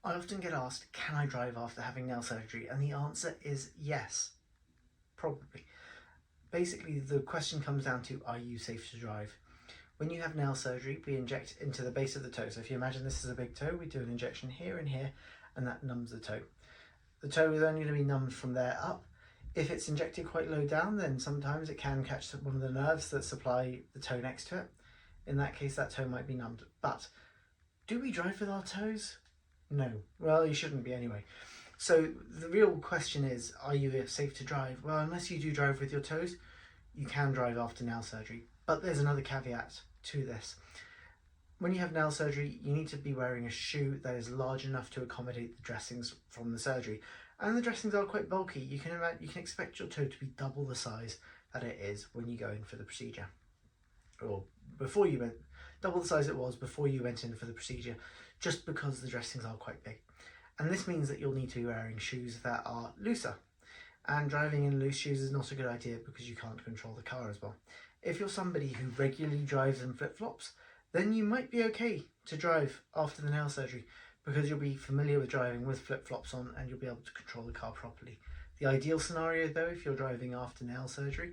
I often get asked, can I drive after having nail surgery? And the answer is yes, probably. Basically, the question comes down to, are you safe to drive? When you have nail surgery, we inject into the base of the toe. So if you imagine this is a big toe, we do an injection here and here, and that numbs the toe. The toe is only going to be numbed from there up. If it's injected quite low down, then sometimes it can catch one of the nerves that supply the toe next to it. In that case, that toe might be numbed. But do we drive with our toes? No. Well, you shouldn't be anyway. So the real question is, are you safe to drive? Well, unless you do drive with your toes, you can drive after nail surgery. But there's another caveat to this. When you have nail surgery, you need to be wearing a shoe that is large enough to accommodate the dressings from the surgery. And the dressings are quite bulky. You can expect your toe to be double the size that it is when you go in for the procedure. Or before you went, double the size it was before you went in for the procedure, just because the dressings are quite big. And this means that you'll need to be wearing shoes that are looser. And driving in loose shoes is not a good idea because you can't control the car as well. If you're somebody who regularly drives in flip-flops, then you might be okay to drive after the nail surgery because you'll be familiar with driving with flip-flops on and you'll be able to control the car properly. The ideal scenario though, if you're driving after nail surgery,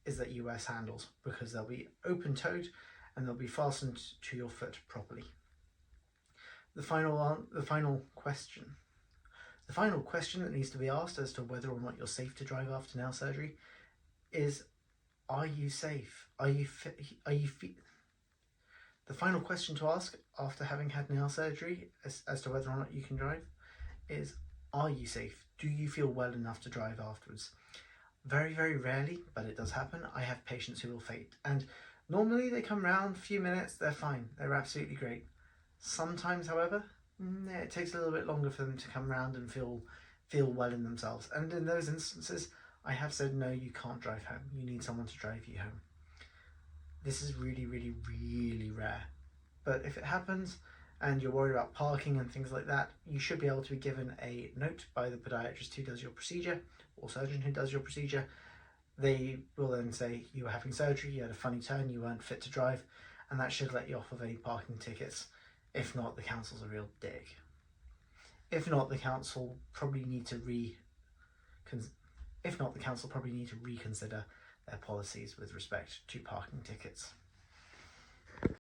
is that you wear sandals because they'll be open-toed and they'll be fastened to your foot properly. The final question that needs to be asked as to whether or not you're safe to drive after nail surgery is, are you safe? The final question to ask after having had nail surgery as to whether or not you can drive is, are you safe? Do you feel well enough to drive afterwards? Very, very rarely, but it does happen, I have patients who will faint. And normally they come round a few minutes, they're fine, they're absolutely great. Sometimes, however, it takes a little bit longer for them to come round and feel well in themselves. And in those instances, I have said, no, you can't drive home. You need someone to drive you home. This is really, really, really rare. But if it happens and you're worried about parking and things like that, you should be able to be given a note by the podiatrist who does your procedure or surgeon who does your procedure. They will then say you were having surgery, you had a funny turn, you weren't fit to drive, and that should let you off of any parking tickets. If not, the council's a real dick. If not, the council probably need to reconsider their policies with respect to parking tickets.